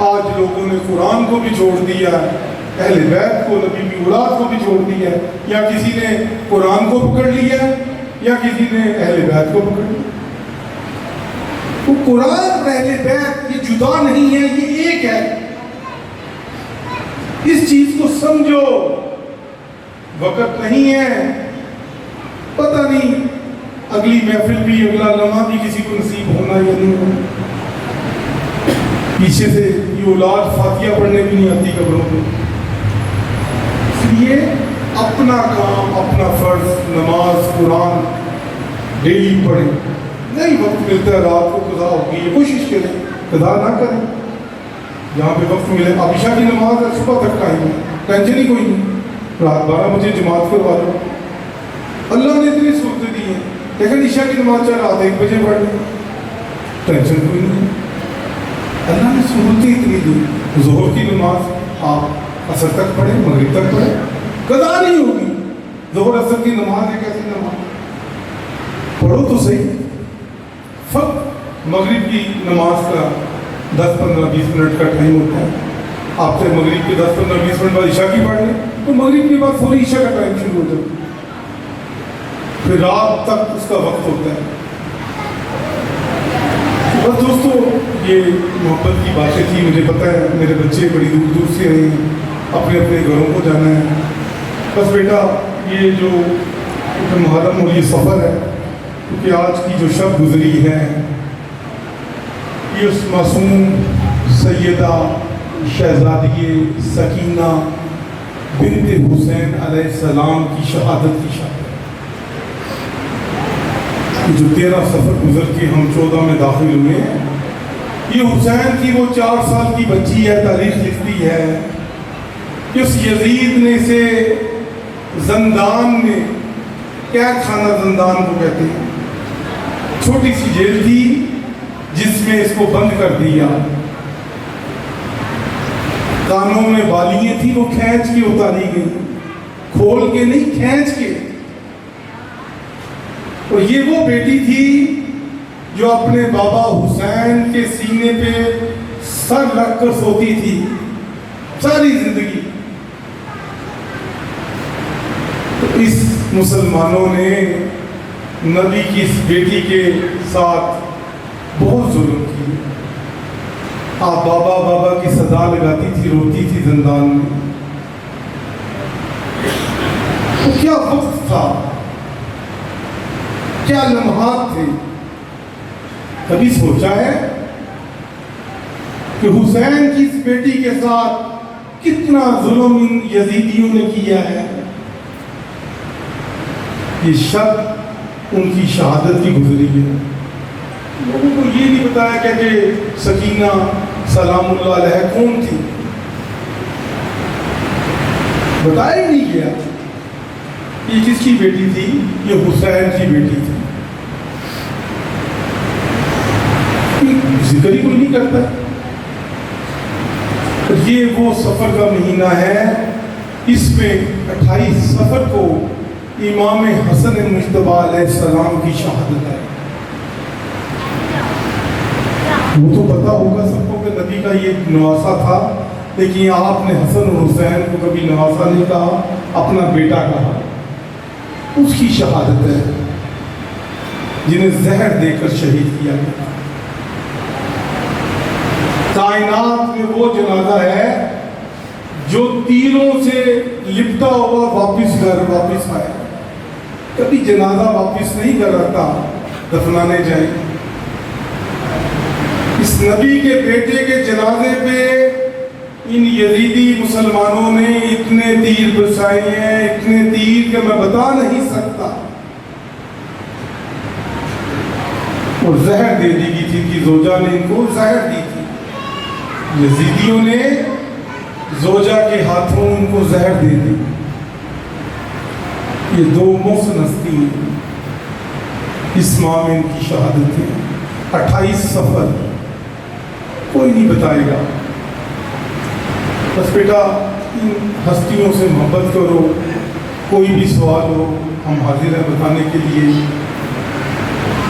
آج لوگوں نے قرآن کو بھی چھوڑ دیا ہے، اہل بیت کو، نبی کی اولاد کو بھی چھوڑ دیا ہے. یا کسی نے قرآن کو پکڑ لیا ہے یا کسی نے اہل بیت کو پکڑ لیا. تو قرآن اور اہل بیت یہ جدا نہیں ہے، یہ ایک ہے. اس چیز کو سمجھو. وقت نہیں ہے، پتہ نہیں اگلی محفل بھی، اگلا لمحہ بھی کسی کو نصیب ہونا یا نہیں ہونا. پیچھے سے یہ اولاد فاتحہ پڑھنے بھی نہیں آتی قبروں کو. اس لیے اپنا کام، اپنا فرض، نماز، قرآن ڈیلی پڑھیں. نہیں وقت ملتا ہے رات کو قضا ہوگی، یہ کوشش کریں قضا نہ کریں. جہاں پہ وقت ملے، اب عشاء کی نماز ہے صبح تک ٹائم ہے، ٹینشن ہی کوئی نہیں. رات 12 بجے جماعت کروا لو. اللہ نے اتنی سہولتیں دی ہیں، لیکن عشاء کی نماز چاہے رات 1 بجے پڑھ لیں، ٹینشن کوئی نہیں. اللہ نے سہولتیں اتنی دی. ظہر کی نماز آپ عصر تک پڑھیں، مغرب تک پڑھیں، قضا نہیں ہوگی. ظہر عصر کی نماز ہے، کیسی نماز پڑھو تو صحیح. فقط مغرب کی نماز کا 10-15-20 منٹ کا ٹائم ہوتا ہے. آپ سے مغرب کے 10-15-20 منٹ بعد عشاء کی پڑھ لیں تو مغرب کے بعد فوری عشاء کا ٹائم شروع ہو جاتا ہے. پھر رات تک اس کا وقت ہوتا ہے. بس دوستو یہ محبت کی باتیں تھی. مجھے پتہ ہے میرے بچے بڑی دور دور سے آئے ہیں، اپنے اپنے گھروں کو جانا ہے. بس بیٹا یہ جو محرم اور یہ سفر ہے، کیونکہ آج کی جو شب گزری ہے یہ اس معصوم سیدہ شہزادی سکینہ بنت حسین علیہ السلام کی شہادت کی شب ہے. جو 13 سفر گزر کے ہم 14 میں داخل ہوئے ہیں، یہ حسین کی وہ 4 سال کی بچی ہے. تاریخ لکھتی ہے کہ اس یزید نے اسے زندان میں، قید خانہ زندان کو کہتے ہیں، چھوٹی سی جیل تھی جس میں اس کو بند کر دیا. کانوں میں بالیاں تھی، وہ کھینچ کے اتاری گئی، کھول کے نہیں، کھینچ کے. اور یہ وہ بیٹی تھی جو اپنے بابا حسین کے سینے پہ سر رکھ کر سوتی تھی ساری زندگی. تو اس مسلمانوں نے نبی کی اس بیٹی کے ساتھ بہت ظلم کی. آپ بابا بابا کی صدا لگاتی تھی، روتی تھی زندان میں. تو کیا وقت تھا، کیا لمحات تھے. کبھی سوچا ہے کہ حسین کی اس بیٹی کے ساتھ کتنا ظلم ان یزیدیوں نے کیا ہے. یہ شب ان کی شہادت کی گزری ہے. لوگوں کو یہ نہیں بتایا کہ سکینہ سلام اللہ علیہ کون تھی، بتایا ہی نہیں گیا. یہ کس کی بیٹی تھی؟ یہ حسین کی بیٹی تھی. ذکر ہی کوئی نہیں کرتا. یہ وہ سفر کا مہینہ ہے، اس میں 28 سفر کو امام حسن مجتبی علیہ السلام کی شہادت ہے. وہ تو پتا ہوگا سب کو کہ نبی کا یہ نواسا تھا، لیکن آپ نے حسن اور حسین کو کبھی نواسا نہیں کہا، اپنا بیٹا کہا. اس کی شہادت ہے جنہیں زہر دے کر شہید کیا گیا. کائنات میں وہ جنازہ ہے جو تیروں سے لپٹا ہوا واپس آیا. کبھی جنازہ واپس نہیں کر رہا، دفنانے جائیں. اس نبی کے بیٹے کے جنازے پہ ان یزیدی مسلمانوں نے اتنے تیر برسائے ہیں، اتنے تیر کہ میں بتا نہیں سکتا. اور زہر دے دی گئی تھی کہ زوجہ نے ان کو زہر دی تھی. یزیدیوں نے زوجہ کے ہاتھوں ان کو زہر دے دی. یہ دو محسن ہستی ہیں، اس ماہ میں ان کی شہادت ہے. 28 سفر کوئی نہیں بتائے گا. بس بیٹا ان ہستیوں سے محبت کرو، کوئی بھی سوال ہو ہم حاضر ہیں بتانے کے لیے.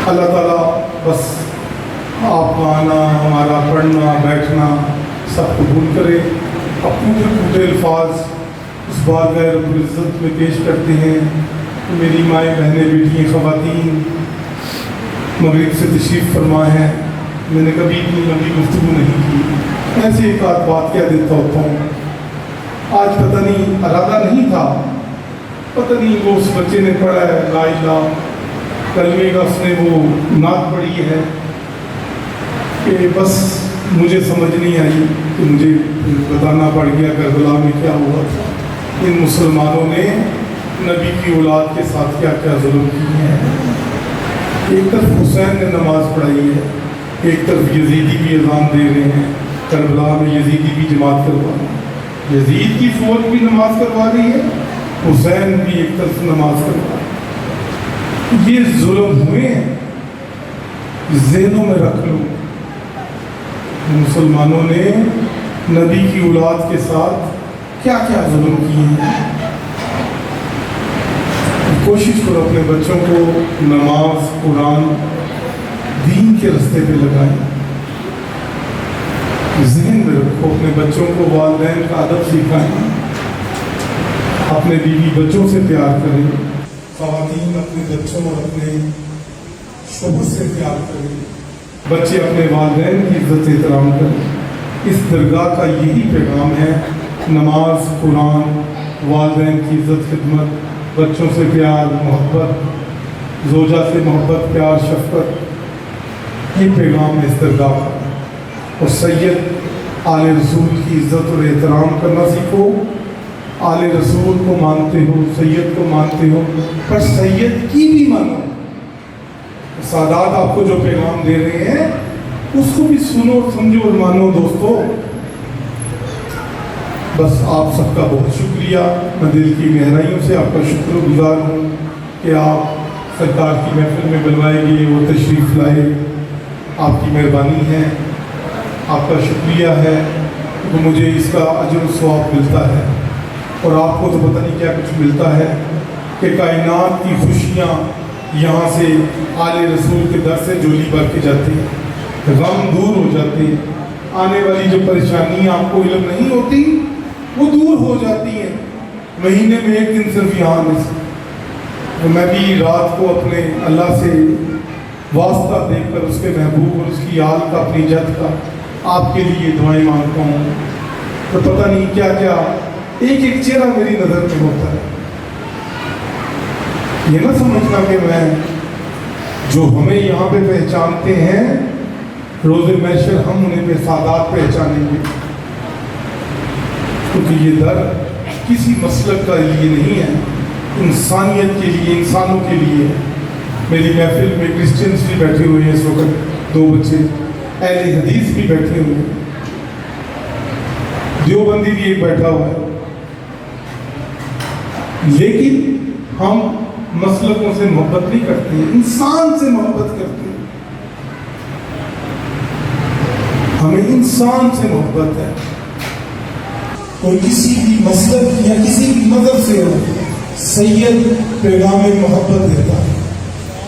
اللہ تعالیٰ بس آپ کا آنا، ہمارا پڑھنا بیٹھنا سب قبول کرے. اب ٹوٹے الفاظ اس بارگاہ رب العزت میں پیش کرتے ہیں. میری مائیں بہنیں بیٹیاں خواتین مغرب سے تشریف فرما ہے. میں نے کبھی اتنی لمبی گفتگو نہیں کی، ایسے ایک آدھ بات کہہ دیتا ہوتا ہوں. آج پتہ نہیں ارادہ نہیں تھا، پتہ نہیں وہ اس بچے نے پڑھا ہے لا الہ کلمے کا، اس نے وہ نعت پڑھی ہے کہ بس مجھے سمجھ نہیں آئی کہ مجھے بتانا پڑ گیا کربلا میں کیا ہوا تھا. ان مسلمانوں نے نبی کی اولاد کے ساتھ کیا کیا ظلم کیے ہیں. ایک طرف حسین نے نماز پڑھائی ہے، ایک طرف یزیدی بھی اذان دے رہے ہیں. کربلا میں یزیدی بھی جماعت کروا رہے ہیں، یزید کی فوج بھی نماز کروا رہی ہے، حسین بھی ایک طرف نماز کروا رہے ہیں. یہ ظلم ہوئے ہیں، ذہنوں میں رکھ لو. مسلمانوں نے نبی کی اولاد کے ساتھ کیا کیا ظلم کیے ہیں. کوشش کرو اپنے بچوں کو نماز قرآن دین کے رستے پہ لگائیں. ذہن میں رکھو، اپنے بچوں کو والدین کا ادب سکھائیں، اپنے بیوی بچوں سے پیار کریں. خواتین اپنے بچوں اور اپنے شوہر سے پیار کریں. بچے اپنے والدین کی عزت احترام کریں. اس درگاہ کا یہی پیغام ہے، نماز قرآن والدین کی عزت خدمت، بچوں سے پیار محبت، زوجہ سے محبت پیار شفقت. یہ پیغام ہے اس درگاہ کا. اور سید آل رسول کی عزت اور احترام کرنا سیکھو. آل رسول کو مانتے ہو، سید کو مانتے ہو، پر سید کی بھی مانو. سادات آپ کو جو پیغام دے رہے ہیں اس کو بھی سنو، سمجھو اور مانو. دوستو بس آپ سب کا بہت شکریہ. میں دل کی گہرائیوں سے آپ کا شکر گزار ہوں کہ آپ سرکار کی محفل میں بلوائے گئے، وہ تشریف لائے. آپ کی مہربانی ہے، آپ کا شکریہ ہے کہ مجھے اس کا اجر و ثواب ملتا ہے. اور آپ کو تو پتہ نہیں کیا کچھ ملتا ہے کہ کائنات کی خوشیاں یہاں سے آل رسول کے در سے جولی بھر کے جاتی ہیں، غم دور ہو جاتے ہیں. آنے والی جو پریشانیاں آپ کو علم نہیں ہوتی وہ دور ہو جاتی ہیں. مہینے میں ایک دن صرف یہاں آنے سے تو میں بھی رات کو اپنے اللہ سے واسطہ دے کر اس کے محبوب اور اس کی آل کا اپنی جد کا آپ کے لیے دعائیں مانگتا ہوں. تو پتہ نہیں کیا کیا ایک ایک چہرہ میری نظر میں ہوتا ہے. یہ نہ سمجھنا کہ میں جو ہمیں یہاں پہ پہچانتے ہیں روز محشر ہم انہیں پہ سادات پہچانیں گے، کیونکہ یہ در کسی مسلک کا لیے نہیں ہے، انسانیت کے لیے، انسانوں کے لیے. میری محفل میں کرسچنس بھی بیٹھے ہوئے ہیں اس وقت، 2 بچے، اہل حدیث بھی بیٹھے ہوئے ہیں، دیوبندی بھی ایک بیٹھا ہوا ہے. لیکن ہم مسلکوں سے محبت نہیں کرتے ہیں، انسان سے محبت کرتے ہیں. ہمیں انسان سے محبت ہے. کوئی کسی بھی مسلک یا کسی بھی مذہب سے ہو، سید پیغام محبت دیتا ہے.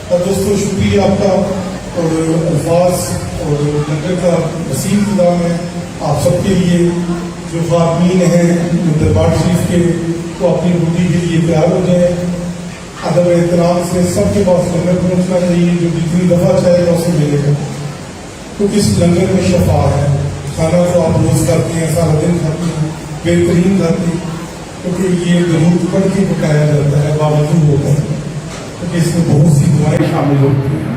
اور دوستو شکریہ آپ کا، اور الفاظ اور لنگر کا وسیع انتظام ہے آپ سب کے لیے. جو خاتمین ہیں دربار شریف کے، وہ اپنی ڈیوٹی کے لیے تیار ہو جائیں. ادب احترام سے سب کے پاس لنگر پہنچنا چاہیے، جو جتنی دفعہ چاہے گا اسے ملے گا، کیونکہ اس لنگر میں شفا ہے. کھانا تو آپ روز کھاتے ہیں، سارا دن کھاتے ہیں، بہترین کھاتے ہیں، کیونکہ یہ درود پڑھ کے پکایا جاتا ہے، باوجود ہوتا ہے، کیونکہ اس میں بہت سی دعائیں شامل ہوتی ہیں.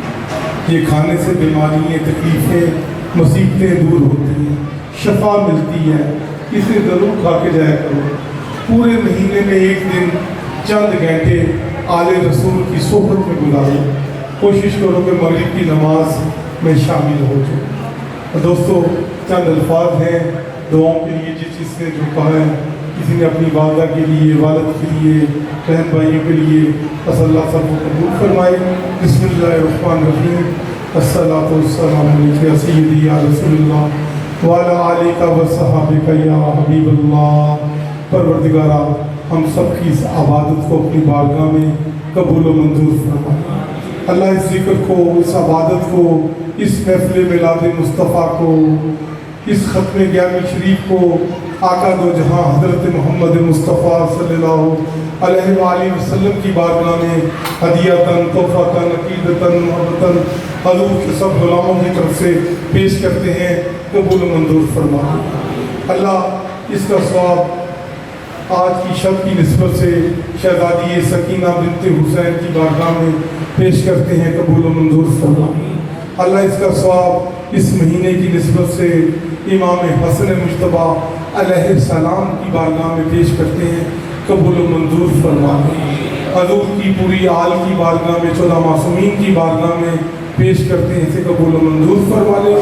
یہ کھانے سے بیماریاں، تکلیفیں، مصیبتیں دور ہوتی ہیں، شفا ملتی ہے. اسے ضرور کھا کے جایا کرو. پورے مہینے میں ایک دن چند گھنٹے آل رسول کی صحبت میں گزارو. کوشش کرو کہ مغرب کی نماز میں شامل ہو جائے. دوستو چند الفاظ ہیں دعاؤں کے لیے، جس نے جو کہا ہے. کسی نے اپنی والدہ کے لیے، والد کے لیے، بہن بھائیوں کے لیے، بس اللہ سب کو قبول فرمائے. بسم اللہ الرحمن الرحیم. الصلاۃ والسلام علیک یا سیدی یا رسول اللہ وعلی آلک و صحابک یا حبیب اللہ. پروردگارا ہم سب کی اس عبادت کو اپنی بارگاہ میں قبول و منظور فرما. اللہ اس ذکر کو، اس عبادت کو، اس محفل میلاد مصطفیٰ کو، اس ختم گیارہویں شریف کو آقا دو جہاں حضرت محمد مصطفیٰ صلی اللہ علیہ وآلہ وسلم کی بارگاہ میں ہدیۃً، تحفۃً، عقیدۃً، محبتاً حضور کے سب غلاموں کی طرف سے پیش کرتے ہیں. قبول و منظور فرما. اللہ اس کا ثواب آج کی شب کی نسبت سے شہزادی سکینہ بنت حسین کی بارگاہ میں پیش کرتے ہیں. قبول و منظور فرما. اللہ اس کا ثواب اس مہینے کی نسبت سے امام حسن مجتبیٰ علیہ السلام کی بارگاہ میں پیش کرتے ہیں. قبول و منظور فرما. حضور کی پوری آل کی بارگاہ میں، 14 معصومین کی بارگاہ میں پیش کرتے ہیں. اسے قبول و منظور فرما لے.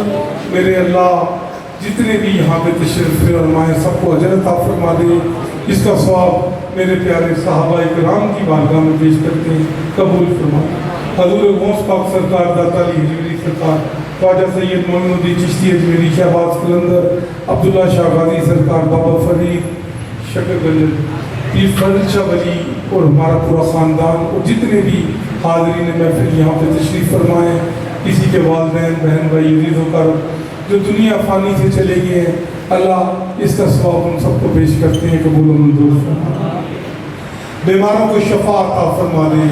میرے اللہ جتنے بھی یہاں پہ تشریف فرمائے سب کو اجر عطا فرما دے. اس کا ثواب میرے پیارے صحابہ کرام کی بارگاہ میں پیش کرتے ہیں. قبول فرما. حضور غوث پاک سرکار، داتا علی حجویری سرکار، خواجہ سید معین الدین چشتی اجمیری، شہباز قلندر، عبداللہ شاہ غازی سرکار، بابا فرید شکر گنج، پیر فرید شاہ ولی اور ہمارا پورا خاندان اور جتنے بھی حاضرین محفل یہاں پہ تشریف فرمائے، کسی کے والدین، بہن بھائی، عزیز و کرب جو دنیا فانی سے چلے گئے ہیں، اللہ اس کا ثواب ہم سب کو پیش کرتے ہیں. قبول و منظور فرما. بیماروں کو شفا عطا فرما دے.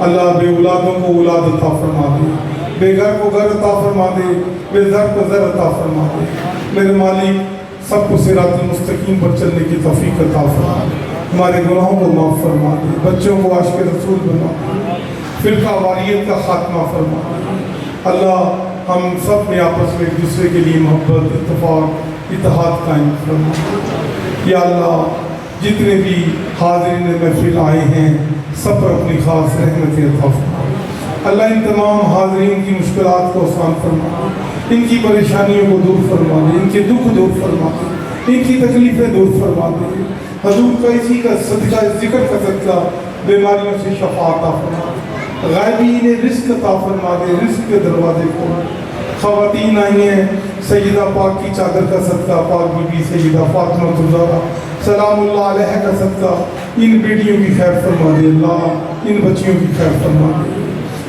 اللہ بے اولادوں کو اولاد عطا فرما دے. بے گھر کو گھر عطا فرما دے. بے زر کو زر عطا فرما دے. میرے مالک سب کو صراط المستقیم پر چلنے کی توفیق عطا فرما دے. ہمارے گناہوں کو معاف فرما دے. بچوں کو عاشق رسول بنا دے. فرقہ واریت کا خاتمہ فرما دے. اللہ ہم سب میں آپس میں ایک دوسرے کے لیے محبت، اتفاق، اتحاد قائم فرما. یا اللہ جتنے بھی حاضرین محفل آئے ہیں سب پر اپنی خاص رحمت عطا فرما. اللہ ان تمام حاضرین کی مشکلات کو آسان فرما، ان کی پریشانیوں کو دور فرما دے، ان کے دکھ دور فرما دے، ان کی تکلیفیں دور فرما دے. حضور کا اسی کا صدقہ، ذکر کا صدقہ بیماریوں سے شفا عطا فرما. غائبین رزق عطا فرما دے، رزق کے دروازے کھول. خواتین آئی ہیں، سیدہ پاک کی چادر کا صدقہ، پاک بی بی سیدہ فاطمہ الزہرا سلام اللہ علیہ کا صدقہ ان بیٹیوں کی خیر فرما دے. اللہ ان بچیوں کی خیر فرما دے.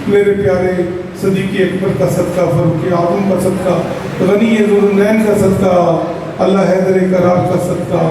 میرے پیارے صدیق اکبر کا صدقہ، فاروق اعظم کا صدقہ، غنی ذوالنورین کا صدقہ، اللہ حیدر کرار کا صدقہ،